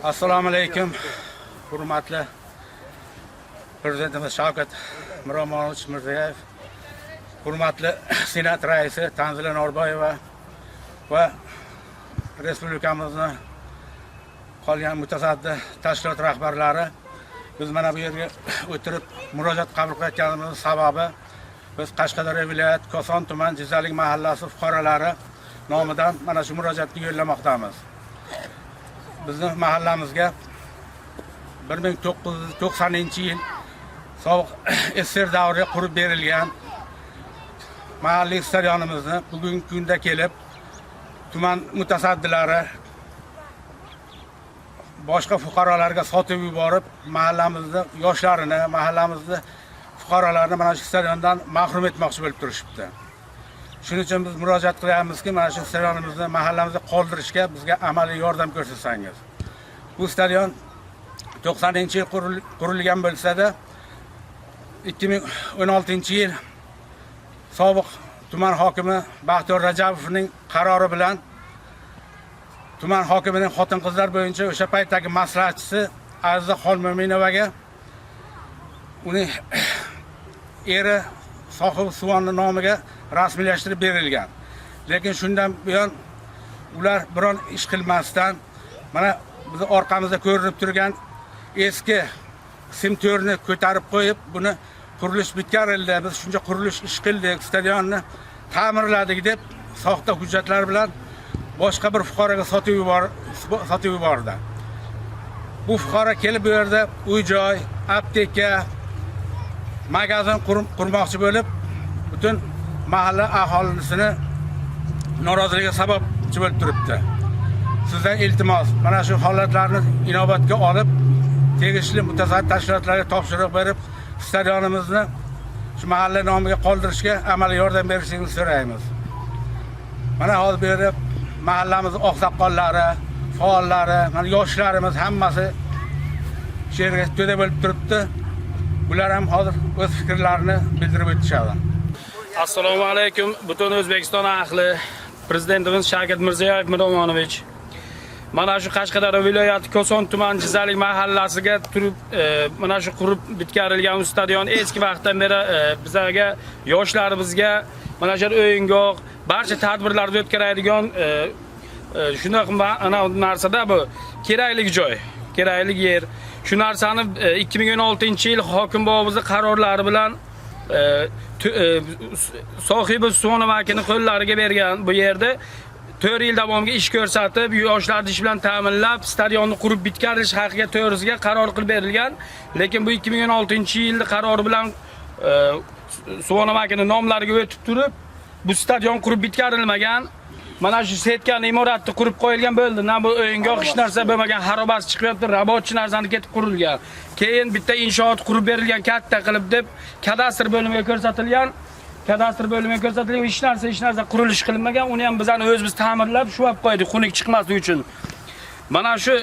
Assalomu alaykum. Hurmatli Prezidentimiz Shavkat Miromonovich Mirziyoyev, hurmatli Senat raisi Tanzila Norboyeva va respublikamizning qolgan mutasaddi tashkilot rahbarlari, biz mana bu yerga o'tirib murojaat qabul qilayotganimizning sababi biz Qashqadaryo viloyat Koson tuman Jizalik mahallasi fuqarolari nomidan mana shu murojaatni yo'llamoqdamiz. Bizning mahallamizga 1990-yil sovuq SSR davrida qurib berilgan mahalliy stadionimizni bugungi kunda kelib tuman mutasaddilari boshqa fuqarolarga sotib yuborib, mahallamizni yoshlarini, mahallamizni fuqarolarini mana shu stadiondan mahrum etmoqchi bo'lib turishibdi. Shuning uchun biz murojaat qilyapmizki, mana shu stadionimizni mahallamizda qoldirishga bizga amaliy yordam ko'rsatsangiz. Bu stadion 90-yil qurilgan bo'lsa-da, 2016-yil sobiq tuman hokimi Baxtiyor Rajabovning qarori bilan tuman hokimining xotin-qizlar bo'yicha o'sha paytdagi maslahatchisi Aziza Xolmo'minovaga uning eri sohib suvonni nomiga rasmiylashtirib berilgan. Lekin shundan buyon ular biron ish qilmasdan mana biz orqamizda ko'rinib turgan eski simtorni ko'tarib qo'yib, buni qurilish bitkarildi, biz shuncha qurilish ish qildik, stadionni ta'mirladik deb soxta hujjatlar bilan boshqa bir fuqaroga sotib yubordi. Bu fuqaro kelib bu yerda uy-joy, apteka, magazin qurmoqchi bo'lib, butun mahalla aholisini noroziligiga sababchi bo'lib turibdi. Sizdan iltimos, mana shu holatlarni inobatga olib, tegishli mutasaddi tashkilotlarga topshiriq berib, stadionimizni shu mahalla nomiga qoldirishga amaliy yordam berishingizni so'raymiz. Mana hozir bu yerda mahallamiz oqsoqollari, faollari, mana yoshlarimiz hammasi shu yerga to'da bo'lib turibdi. Bular ham hozir o'z fikrlarini bildirib o'tishadi. Assalomu alaykum butun O'zbekiston ahli. Prezidentimiz Shavkat Miromonovich mana shu Qashqadaryo viloyati Koson tuman Jizalik mahallasiga turib mana shu qurib bitkarilgan stadion eski vaqtdan beri bizlarga, yoshlarimizga mana shu o'yingoh, barcha tadbirlarda o'tkazadigan shunaqa narsada bu kerakli joy, kerakli yer. Shu narsani 2016-yil hokim bobomizning qarorlari bilan sohibi So'nomakini qo'llariga bergan bu yerda 4 yil davomida ish ko'rsatib, yoshlarni ish bilan ta'minlab, stadionni qurib bitkarish haqiga to'g'risiga qaror qilib berilgan. Lekin bu 2016-yilda qarori bilan So'nomakini nomlariga o'tib turib, bu stadion qurib bitkarilmagan. Mana shu setgan imoratni qurib qo'yilgan bo'ldi. Na bu o'yingoh hech narsa bo'lmagan, xarobasi chiqyapti, rabotchi narsani ketib qurilgan. Keyin bitta inshoot qurib berilgan katta qilib deb kadastr bo'limiga ko'rsatilgan. Kadastr bo'limiga ko'rsatilgan hech narsa qurilish qilinmagan. Uni ham bizani o'zimiz ta'mirlab, shuvab qo'ydik xunuk chiqmasligi uchun. Mana shu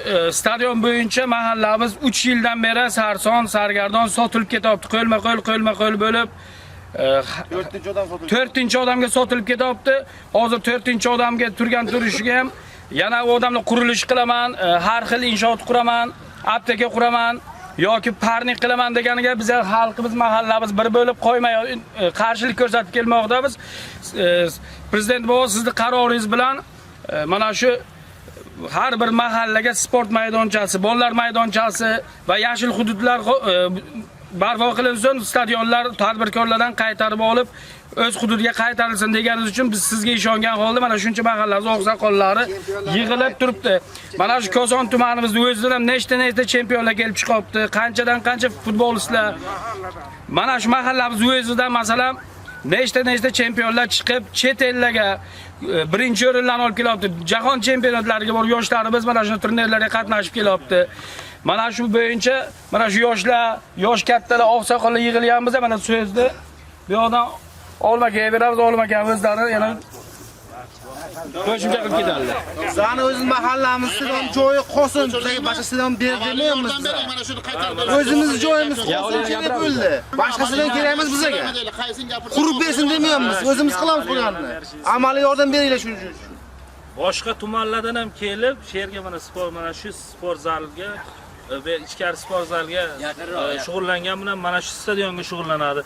stadion bo'yicha mahallamiz 3 yildan beri sarson, sargardon sotilib ketyapti. Qo'lma-qo'l bo'lib 4-chi odamga sotilib ketyapti. Hozir 4-chi odamga turishiga ham yana u odamlar qurilish qilaman, har xil inshoot quraman, apteka quraman yoki parnik qilaman deganiga biz xalqimiz, mahallamiz bir bo'lib qo'ymay qarshilik ko'rsatib kelmoqda. Biz prezident bobo sizning qaroringiz bilan mana shu har bir mahallaga sport maydonchasi, bolalar maydonchasi va yashil hududlar barpo qilinsin, stadionlar tadbirkorlardan qaytarib olib o'z hududiga qaytarilsin deganimiz uchun biz sizga ishongan holda mana shuncha mahallamiz oqsoqollari yig'ilib turibdi. Mana shu Koson tumanimizda o'zidan ham nechta chempionlar kelib chiqyapti, qanchadan qancha futbolistlar. Mana shu mahallamiz o'zidan masalan nechta chempionlar chiqib, chet ellarga birinchi o'rinlarni olib kelyapti. Jahon chempionatlariga bor yoshlarimiz mana shu turnirlarga qatnashib kelyapti. Mana shu bo'yicha mana shu yoshlar, yosh kattalar, oqsoqollar yig'ilganmiz, mana so'zni bu yoqdan olmaga beramiz, olmagan o'zlari yana qo'shimcha qilib ketadilar. Bizani o'z mahallamizdan joyi Qo'sin, boshqasidan bermaymiz. O'zimiz joyimiz Qo'sin kerak bo'ldi. Boshqasidan kerakmas bizga. Qurib bersin demaymiz, o'zimiz qilamiz qo'yganini. Amaliy yordam beringlar shuning uchun. boshqa tumanlardan ham kelib, shu yerga mana shu sport zaliga va ichkari sport zaliga shug'ullangan bilan mana shu stadionga shug'ullanadi.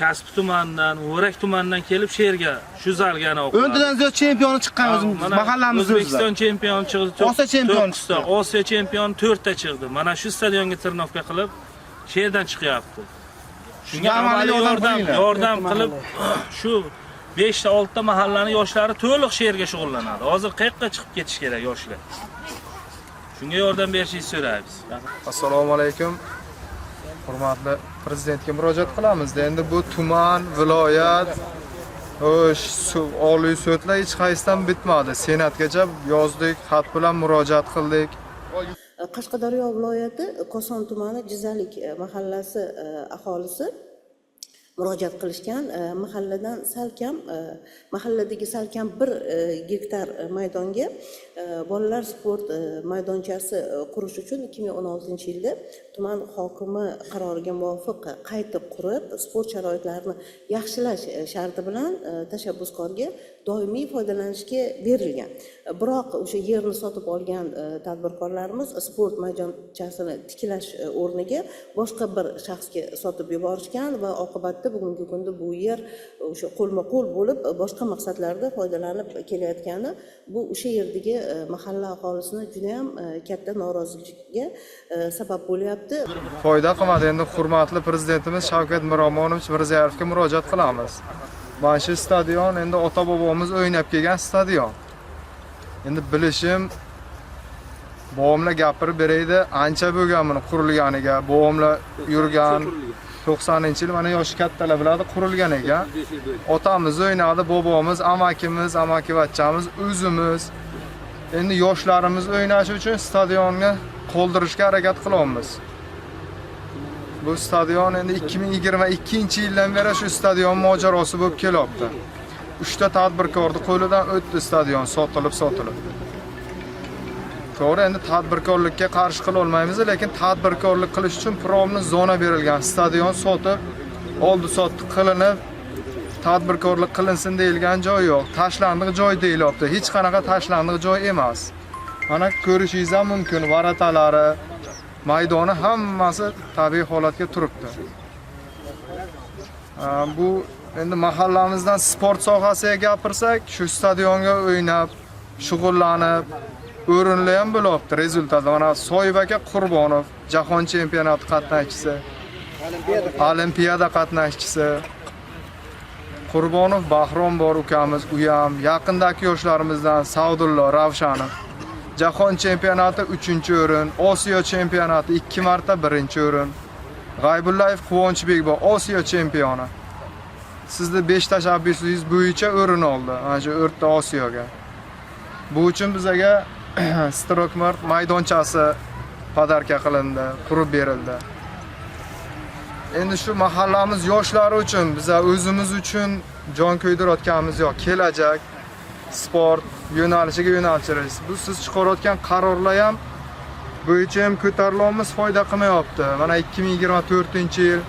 Kasbi tumanidan, O'rak tumanidan kelib shu yerga, shu zalga ana o'qiydi. O'ntadan ziyod chempioni chiqqan o'zimiz mahallamiz o'zida. O'zbekiston chempioni chiqdi. Osiyo chempioni chiqdi. Osiyo chempioni 4 ta chiqdi. Mana shu stadionga tirnovka qilib, shu yerdan chiqyapti. Shunga amaliy yordam qilib shu 5 ta 6 ta mahallani yoshlari to'liq shu yerga shug'ullanadi. Hozir qayerga chiqib ketish kerak yoshlar? Shunga yordam berishingizni so'raymiz. Assalomu alaykum. Hurmatli prezidentga murojaat qilamiz. Endi bu tuman, viloyat, oliy sudlar hech qaysidan bitmadi. Senatgacha yozdik, xat bilan murojaat qildik. Qashqadaryo viloyati Koson tumani Jizalik mahallasi aholisi murojaat qilishgan. Mahalladagi salkam 1 gektar maydonga bolalar sport maydonchasi qurish uchun 2016-yilda tuman hokimi qaroriga muvofiq qaytib qurib, sport sharoitlarini yaxshilash sharti bilan tashabbuskorga doimiy foydalanishga berilgan. Biroq o'sha yerni sotib olgan tadbirkorlarimiz sport maydonchasini tiklash o'rniga boshqa bir shaxsga sotib yuborishgan va oqibatda bugungi kunda bu yer o'sha qo'lma-qo'l bo'lib boshqa maqsadlarda foydalanib kelayotgani bu o'sha yerdagi mahalla aholisini juda ham katta norozilikka sabab bo'lyapti. Foyda qilmadi. Endi hurmatli prezidentimiz Shavkat Miromonovich Mirziyoyevga murojaat qilamiz. Mana shu stadion endi ota-bobomiz o'ynab kelgan stadion. Endi bilishim bobomlar gapirib beraydi, ancha bo'lgan buni qurilganiga, bobomlar yurgan 90-yil mana yoshi kattalar biladi qurilgan ekan. Otamiz o'ynadi, bobomiz, amakimiz, amakivachchamiz, o'zimiz. Endi yoshlarimiz o'ynashi uchun stadionni qoldirishga harakat qilyapmiz. Bu stadion endi 2022-yildan beri shu stadion mojarosi bo'lib kelyapti. 3 ta tadbirkorning qo'lidan o'tdi stadion sotilib. To'g'ri, endi tadbirkorlikka qarshi qila olmaymiz, lekin tadbirkorlik qilish uchun promni zona berilgan. Stadion sotib, oldi-sotdi qilinib, tadbirkorlik qilinsin deyilgan joy yo'q. Tashlandiq joy deyilyapti. Hech qanaqa tashlandiq joy emas. Mana ko'rishingiz ham mumkin, varatalari, maydoni hammasi tabiiy holatga turibdi. Bu endi mahallamizdan sport sohasiga gapirsak, shu stadionga o'ynab, shug'ullanib, o'rinli ham bo'lyapti rezultat. Mana Soyib aka Qurbonov, jahon chempionati qatnashchisi, olimpiada qatnashchisi. Qurbonov Bahrom bor ukamiz, u ham yaqindagi yoshlarimizdan Saudullo Ravshanov. Jahon chempionati 3-o'rin, Osiyo chempionati 2 marta 1-o'rin. G'aybullayev Quvonchbek bor, Osiyo chempioni. Sizda 5 tashabbusingiz bo'yicha o'rin oldi, mana shu O'rta Osiyoga. Bu uchun bizga Strokmart maydonchasi podarka qilindi, qurib berildi. Endi shu mahallamiz yoshlari uchun, biz o'zimiz uchun jon kuydirayotganimiz yo'q. Kelajak sport yo'nalishiga yo'naltiramiz. Bu siz chiqarayotgan qarorlar ham bo'yicha ham ko'tarilyapmiz, foyda qilmayapti. Mana 2024-yil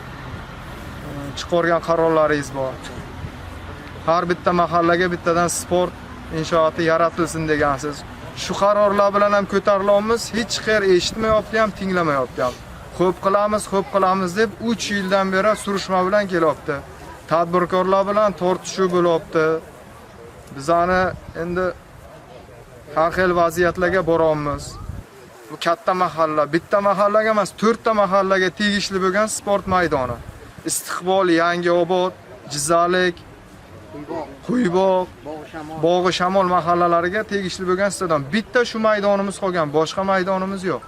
chiqargan qarorlaringiz bor. Har bitta mahallaga bittadan sport inshooti yaratilsin degansiz. Shu qarorlar bilan ham ko'tarilyapmiz, hech qayer eshitmayapti ham, tinglamayapti ham. Xo'p qilamiz deb 3 yildan beri surishma bilan kelyapti. Tadbirkorlar bilan tortishuv bo'lyapti. Bizani endi har xil vaziyatlarga boramiz. Bu katta mahalla, bitta mahallaga emas, 4 ta mahallaga tegishli bo'lgan sport maydoni. Istiqbol, Yangiobod, Jizalik, Qo'ybog', Bog'i Shamol mahallalariga tegishli bo'lgan stadion. Bitta shu maydonimiz qolgan, boshqa maydonimiz yo'q.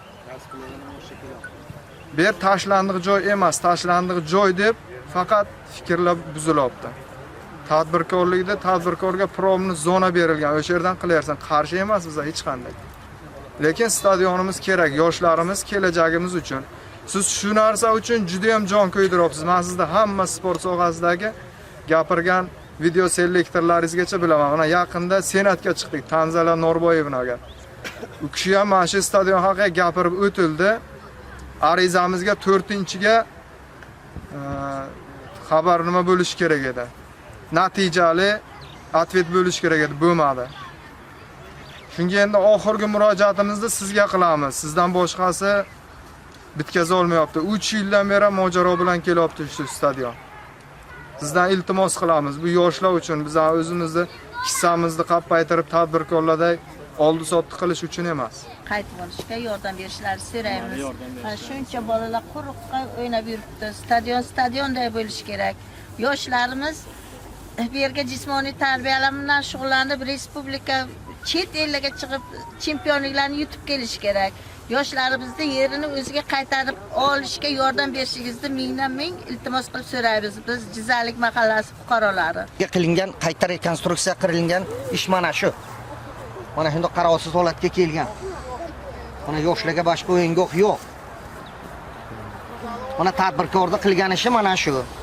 Bu yer tashlandiq joy emas, tashlandiq joy deb faqat fikrlab buzilyapti. Tadbirkorlikda tadbirkorga promni zona berilgan, o'sha yerdan qilyapsan, qarshi emas biz hech qanday. Lekin stadionimiz kerak, yoshlarimiz kelajagimiz uchun. Siz shu narsa uchun juda ham jon kuydiryapsiz. Men sizda hamma sport sohasidagi gapirgan video selektorlaringizgacha bilaman. Mana yaqinda senatga chiqdik, Tanzala Norboyevnaga. U kishi ham mana shu stadion haqida gapirib o'tildi. Arizamizga 4-ga xabar nima bo'lishi kerak edi. Natijali atvet bo'lish kerak edi, bo'lmadi. Shunga endi oxirgi murojaatimizni sizga qilamiz. Sizdan boshqasi bitkaza olmayapti. 3 yildan beri mojaro bilan kelyapti shu stadion. Sizdan iltimos qilamiz. Bu yoshlar uchun biz o'zimizni hissamizni qappaytirib tadbirkorlarda oldi sotdi qilish uchun emas. Qaytib olishga yordam berishlarini so'raymiz. Shuncha bolalar quruqqa o'ynab yuribdi. Stadionday bo'lishi kerak. Yoshlarimiz bu yerga jismoniy tarbiyalar bilan shug'ullanib, respublika chet ellarga chiqib chempionliklarni yutib kelish kerak. Yoshlarimizni yerini o'ziga qaytarib olishga yordam berishingizni mingdan ming iltimos qilib so'raymiz. Biz Jizalik mahallasi fuqarolari. Qilingan, qayta rekonstruksiya qilingan ish mana shu. Mana shunday qarovsiz holatga kelgan. Mana yoshlarga boshqa o'yingoh yo'q. Mana tadbirkorda qilgan ishi mana shu.